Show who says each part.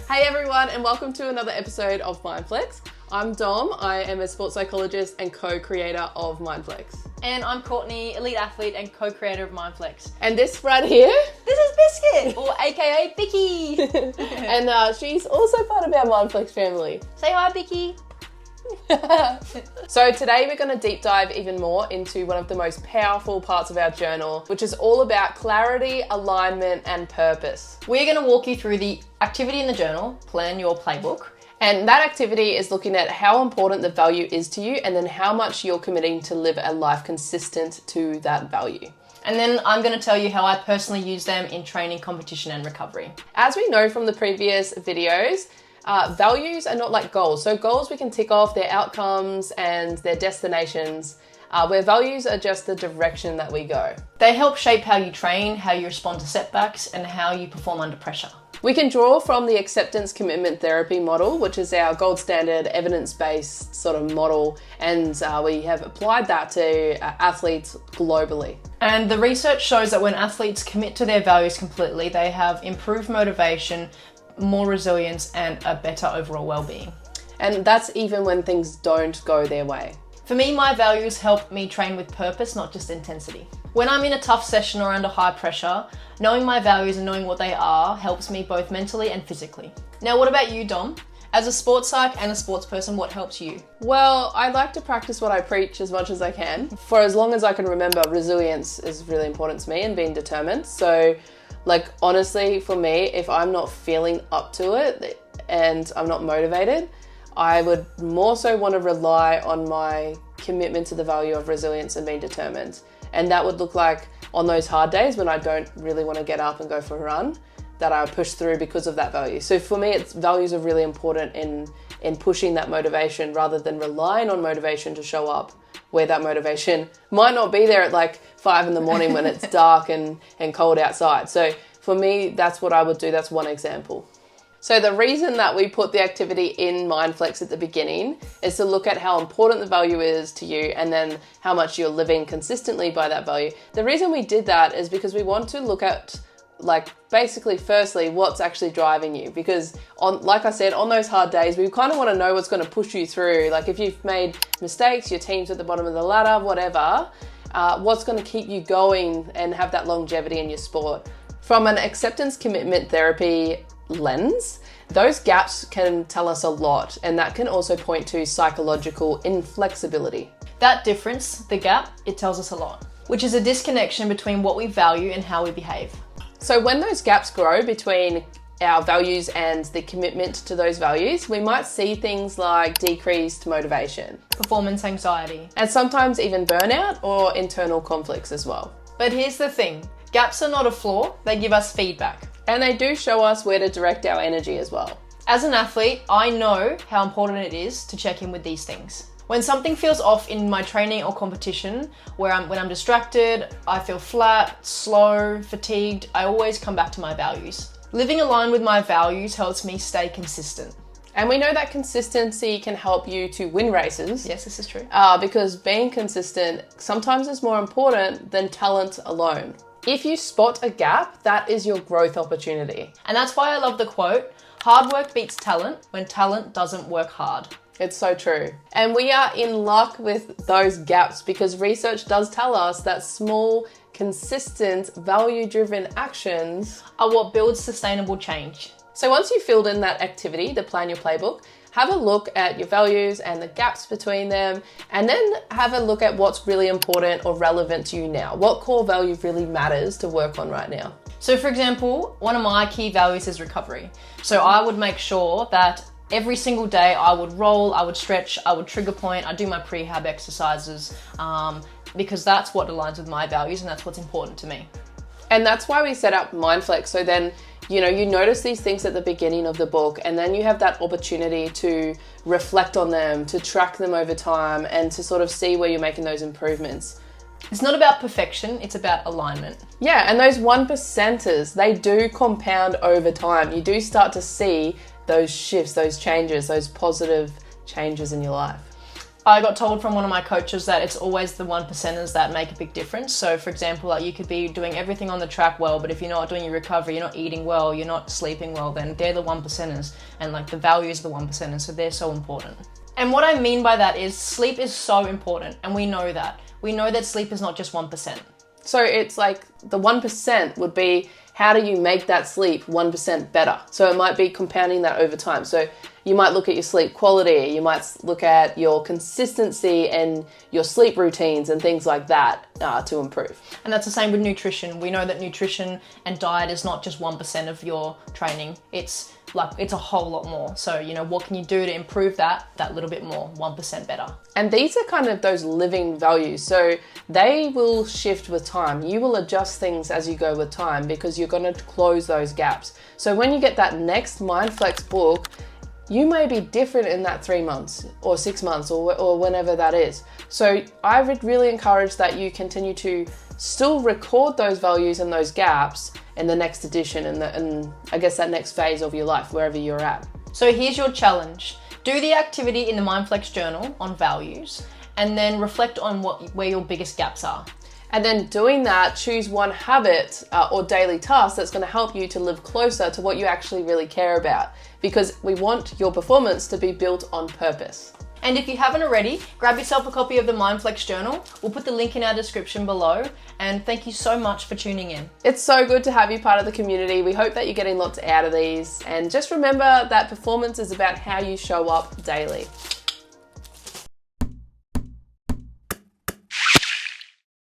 Speaker 1: Hey everyone, and welcome to another episode of MINDFLEX. I'm Dom, I am a sports psychologist and co-creator of MINDFLEX.
Speaker 2: And I'm Courtney, elite athlete and co-creator of MINDFLEX.
Speaker 1: And this right here,
Speaker 2: this is Biscuit, or aka Bicky.
Speaker 1: and she's also part of our MINDFLEX family.
Speaker 2: Say hi, Bicky.
Speaker 1: So today we're going to deep dive even more into one of the most powerful parts of our journal, which is all about clarity, alignment, and purpose.
Speaker 2: We're going to walk you through the activity in the journal, plan your playbook.
Speaker 1: And that activity is looking at how important the value is to you and then how much you're committing to live a life consistent to that value.
Speaker 2: And then I'm going to tell you how I personally use them in training, competition, and recovery.
Speaker 1: As we know from the previous videos, values are not like goals. So goals we can tick off their outcomes and their destinations, where values are just the direction that we go.
Speaker 2: They help shape how you train, how you respond to setbacks, and how you perform under pressure.
Speaker 1: We can draw from the acceptance commitment therapy model, which is our gold standard evidence-based sort of model, and we have applied that to athletes globally.
Speaker 2: And the research shows that when athletes commit to their values completely, they have improved motivation, more resilience, and a better overall well-being.
Speaker 1: And that's even when things don't go their way.
Speaker 2: For me, my values help me train with purpose, not just intensity. When I'm in a tough session or under high pressure, knowing my values and knowing what they are helps me both mentally and physically. Now, what about you, Dom? As a sports psych and a sports person, what helps you?
Speaker 1: Well, I like to practice what I preach as much as I can. For as long as I can remember, resilience is really important to me and being determined. So, honestly, for me, if I'm not feeling up to it and I'm not motivated, I would more so want to rely on my commitment to the value of resilience and being determined. And that would look like on those hard days when I don't really want to get up and go for a run, that I push through because of that value. So for me, values are really important in pushing that motivation rather than relying on motivation to show up, where that motivation might not be there at 5 a.m. when it's dark and cold outside. So for me, that's what I would do. That's one example. So the reason that we put the activity in MINDFLEX at the beginning is to look at how important the value is to you and then how much you're living consistently by that value. The reason we did that is because we want to look at basically firstly what's actually driving you, because like I said, on those hard days we kind of want to know what's going to push you through. If you've made mistakes, your team's at the bottom of the ladder, whatever, what's going to keep you going and have that longevity in your sport. From an acceptance commitment therapy lens, those gaps can tell us a lot, and that can also point to psychological inflexibility.
Speaker 2: That difference, the gap, it tells us a lot, which is a disconnection between what we value and how we behave.
Speaker 1: So when those gaps grow between our values and the commitment to those values, we might see things like decreased motivation,
Speaker 2: performance anxiety,
Speaker 1: and sometimes even burnout or internal conflicts as well.
Speaker 2: But here's the thing, gaps are not a flaw, they give us feedback.
Speaker 1: And they do show us where to direct our energy as well.
Speaker 2: As an athlete, I know how important it is to check in with these things. When something feels off in my training or competition, when I'm distracted, I feel flat, slow, fatigued, I always come back to my values. Living aligned with my values helps me stay consistent.
Speaker 1: And we know that consistency can help you to win races.
Speaker 2: Yes, this is true.
Speaker 1: Because being consistent sometimes is more important than talent alone. If you spot a gap, that is your growth opportunity.
Speaker 2: And that's why I love the quote, hard work beats talent when talent doesn't work hard.
Speaker 1: It's so true. And we are in luck with those gaps because research does tell us that small, consistent, value-driven actions
Speaker 2: are what builds sustainable change.
Speaker 1: So once you've filled in that activity, the plan your playbook, have a look at your values and the gaps between them, and then have a look at what's really important or relevant to you now. What core value really matters to work on right now?
Speaker 2: So for example, one of my key values is recovery. So I would make sure that every single day I would roll, I would stretch, I would trigger point, I do my prehab exercises, because that's what aligns with my values and that's what's important to me.
Speaker 1: And that's why we set up MINDFLEX. So then, you notice these things at the beginning of the book, and then you have that opportunity to reflect on them, to track them over time, and to sort of see where you're making those improvements.
Speaker 2: It's not about perfection, it's about alignment.
Speaker 1: Yeah, and those 1%ers, they do compound over time. You do start to see those shifts, those changes, those positive changes in your life.
Speaker 2: I got told from one of my coaches that it's always the 1%ers that make a big difference. So for example, like you could be doing everything on the track well, but if you're not doing your recovery, you're not eating well, you're not sleeping well, then they're the 1%ers, and like the values of the 1%ers, so they're so important. And what I mean by that is sleep is so important, and we know that. We know that sleep is not just 1%.
Speaker 1: So it's like the 1% would be, how do you make that sleep 1% better? So it might be compounding that over time. So you might look at your sleep quality, you might look at your consistency and your sleep routines and things like that to improve.
Speaker 2: And that's the same with nutrition. We know that nutrition and diet is not just 1% of your training. It's a whole lot more. So, what can you do to improve that little bit more, 1% better?
Speaker 1: And these are kind of those living values. So they will shift with time. You will adjust things as you go with time because you're going to close those gaps. So when you get that next MINDFLEX book, you may be different in that 3 months or 6 months or whenever that is. So I would really encourage that you continue to still record those values and those gaps in the next edition and I guess that next phase of your life, wherever you're at.
Speaker 2: So here's your challenge. Do the activity in the MINDFLEX journal on values and then reflect on where your biggest gaps are.
Speaker 1: And then doing that, choose one habit or daily task that's going to help you to live closer to what you actually really care about, because we want your performance to be built on purpose.
Speaker 2: And if you haven't already, grab yourself a copy of the MINDFLEX journal. We'll put the link in our description below. And thank you so much for tuning in.
Speaker 1: It's so good to have you part of the community. We hope that you're getting lots out of these. And just remember that performance is about how you show up daily.